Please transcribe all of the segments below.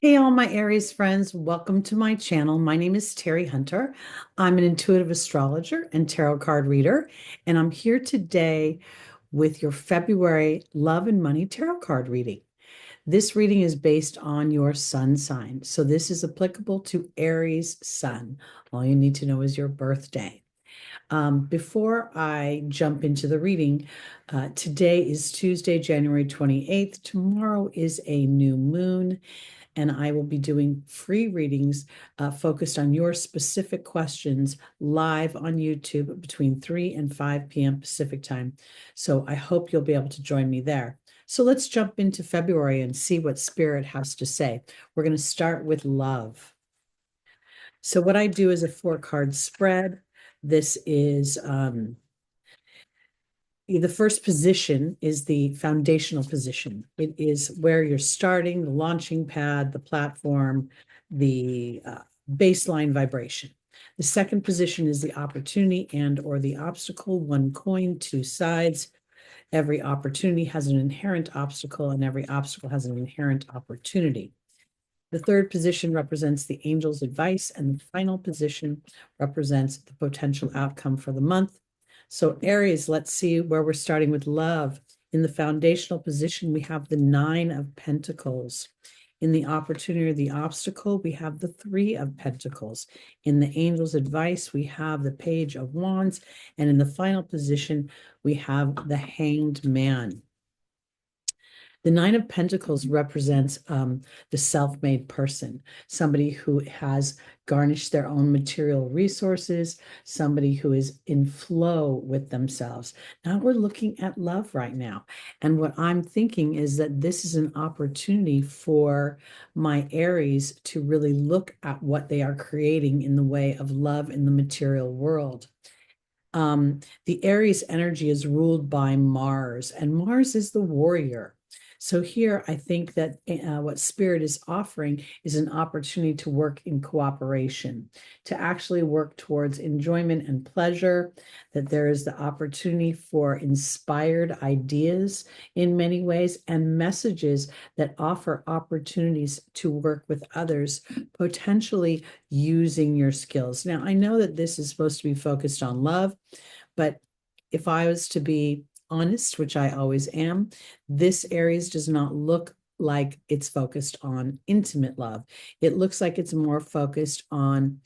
Hey, all my Aries friends, welcome to my channel. My name is Teri Hunter. I'm an intuitive astrologer and tarot card reader, and I'm here today with your February love and money tarot card reading. This reading is based on your sun sign, so this is applicable to Aries sun. All you need to know is your birthday. Before I jump into the reading, today is Tuesday, January 28th. Tomorrow is a new moon, and I will be doing free readings focused on your specific questions live on YouTube between 3 and 5 p.m. Pacific time. So I hope you'll be able to join me there. So let's jump into February and see what Spirit has to say. We're going to start with love. So what I do is a 4-card spread. This is the first position is the foundational position. It is where you're starting, the launching pad, the platform, the baseline vibration. The second position is the opportunity and or the obstacle, one coin, two sides. Every opportunity has an inherent obstacle, and every obstacle has an inherent opportunity. The third position represents the angel's advice, and the final position represents the potential outcome for the month. So Aries, let's see where we're starting with love. In the foundational position, we have the 9 of Pentacles. In the opportunity or the obstacle, we have the 3 of Pentacles. In the angel's advice, we have the Page of Wands. And in the final position, we have the Hanged Man. The 9 of Pentacles represents the self-made person, somebody who has garnished their own material resources, somebody who is in flow with themselves. Now we're looking at love right now. And what I'm thinking is that this is an opportunity for my Aries to really look at what they are creating in the way of love in the material world. The Aries energy is ruled by Mars, and Mars is the warrior. So here, I think that what Spirit is offering is an opportunity to work in cooperation, to actually work towards enjoyment and pleasure, that there is the opportunity for inspired ideas in many ways and messages that offer opportunities to work with others, potentially using your skills. Now, I know that this is supposed to be focused on love, but if I was to be honest, which I always am, this Aries does not look like it's focused on intimate love. It looks like it's more focused on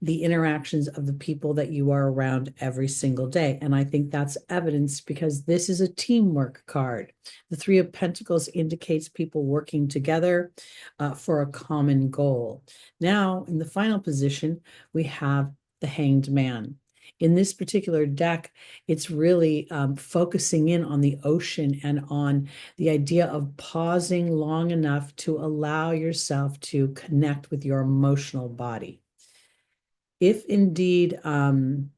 the interactions of the people that you are around every single day. And I think that's evidence because this is a teamwork card. The 3 of Pentacles indicates people working together for a common goal. Now, in the final position, we have the Hanged Man. In this particular deck, it's really focusing in on the ocean and on the idea of pausing long enough to allow yourself to connect with your emotional body. If indeed, when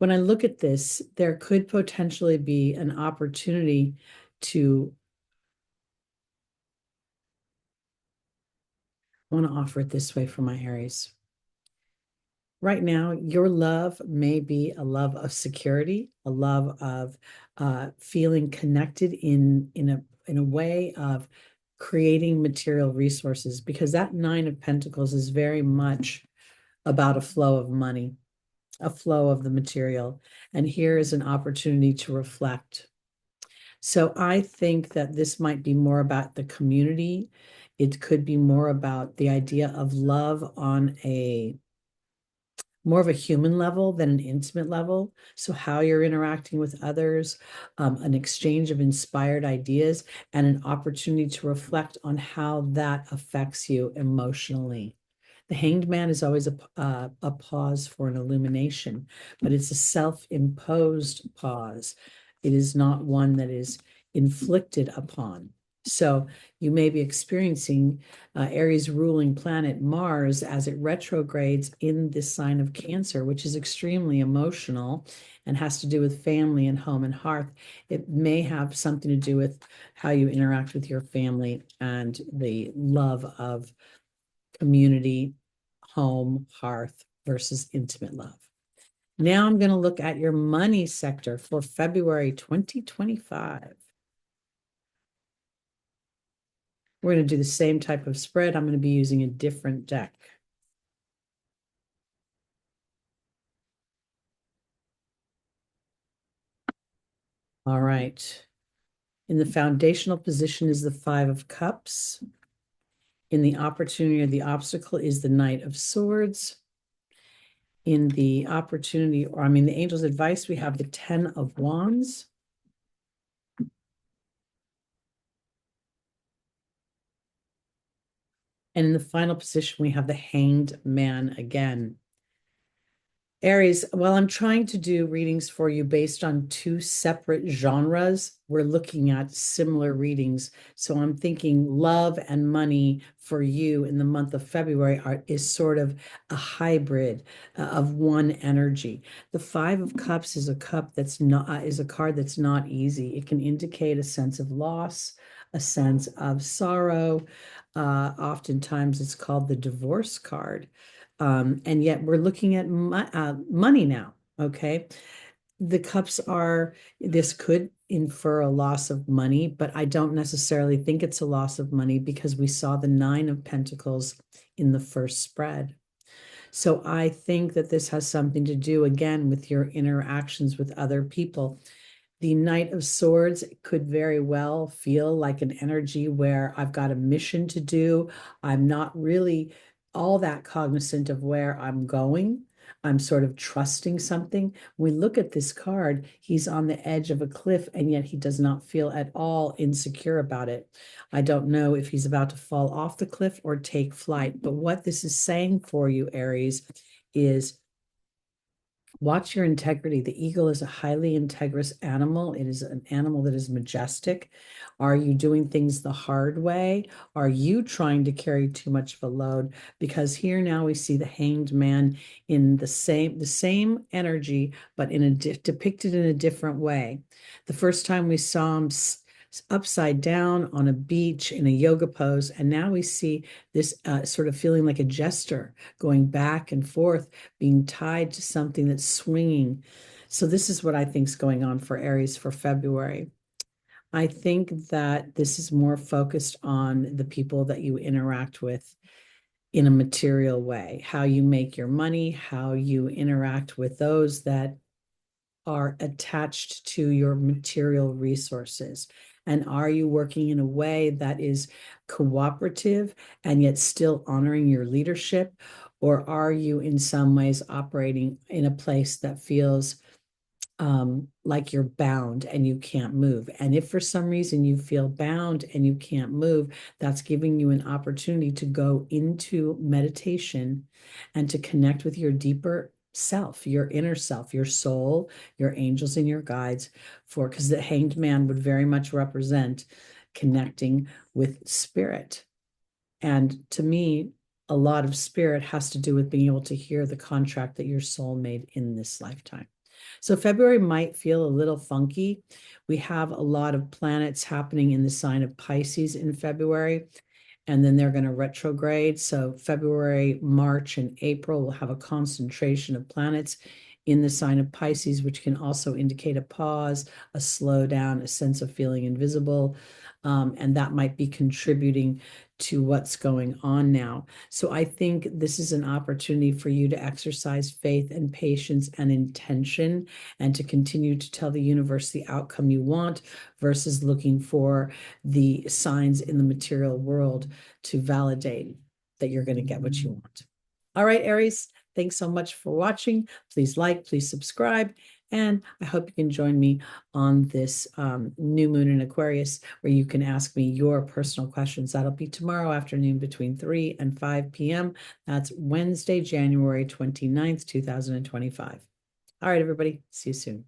I look at this, there could potentially be an opportunity to want to offer it this way for my Aries. Right now, your love may be a love of security, a love of feeling connected in a way of creating material resources, because that 9 of Pentacles is very much about a flow of money, a flow of the material. And here is an opportunity to reflect. So I think that this might be more about the community. It could be more about the idea of love on a more of a human level than an intimate level. So how you're interacting with others, an exchange of inspired ideas, and an opportunity to reflect on how that affects you emotionally. The Hanged Man is always a pause for an illumination, but it's a self-imposed pause. It is not one that is inflicted upon. So you may be experiencing Aries ruling planet Mars as it retrogrades in this sign of Cancer, which is extremely emotional and has to do with family and home and hearth. It may have something to do with how you interact with your family and the love of community, home, hearth versus intimate love. Now I'm going to look at your money sector for February 2025. We're going to do the same type of spread. I'm going to be using a different deck. All right. In the foundational position is the Five of Cups. In the opportunity or the obstacle is the Knight of Swords. In the opportunity, or I mean, the angel's advice, we have the 10 of Wands. And in the final position, we have the Hanged Man again. Aries, while I'm trying to do readings for you based on two separate genres, we're looking at similar readings. So I'm thinking love and money for you in the month of February is sort of a hybrid of one energy. The Five of Cups is a cup that's not is a card that's not easy. It can indicate a sense of loss, a sense of sorrow. Oftentimes it's called the divorce card. And yet we're looking at money now. Okay. The cups are, this could infer a loss of money, but I don't necessarily think it's a loss of money because we saw the Nine of Pentacles in the first spread. So I think that this has something to do again with your interactions with other people. The Knight of Swords could very well feel like an energy where I've got a mission to do. I'm not really all that cognizant of where I'm going. I'm sort of trusting something. When we look at this card, he's on the edge of a cliff, and yet he does not feel at all insecure about it. I don't know if he's about to fall off the cliff or take flight, but what this is saying for you, Aries, is watch your integrity. The eagle is a highly integrous animal. It is an animal that is majestic. Are you doing things the hard way? Are you trying to carry too much of a load? Because here now we see the Hanged Man in the same energy, but in a depicted in a different way. The first time we saw him upside down on a beach in a yoga pose, and now we see this sort of feeling like a jester going back and forth, being tied to something that's swinging. So this is what I think is going on for Aries for February. I think that this is more focused on the people that you interact with in a material way, how you make your money, how you interact with those that are attached to your material resources. And are you working in a way that is cooperative and yet still honoring your leadership? Or are you in some ways operating in a place that feels like you're bound and you can't move? And if for some reason you feel bound and you can't move, that's giving you an opportunity to go into meditation and to connect with your deeper self, your inner self, your soul, your angels and your guides, for because the Hanged Man would very much represent connecting with spirit. And to me, a lot of spirit has to do with being able to hear the contract that your soul made in this lifetime. So February might feel a little funky. We have a lot of planets happening in the sign of Pisces in February, and then they're going to retrograde. So February, March, and April will have a concentration of planets in the sign of Pisces, which can also indicate a pause, a slowdown, a sense of feeling invisible. And that might be contributing to what's going on now. So I think this is an opportunity for you to exercise faith and patience and intention, and to continue to tell the universe the outcome you want versus looking for the signs in the material world to validate that you're going to get what you want. All right, Aries, thanks so much for watching. Please like, please subscribe. And I hope you can join me on this new moon in Aquarius, where you can ask me your personal questions. That'll be tomorrow afternoon between 3 and 5 p.m. That's Wednesday, January 29th, 2025. All right, everybody. See you soon.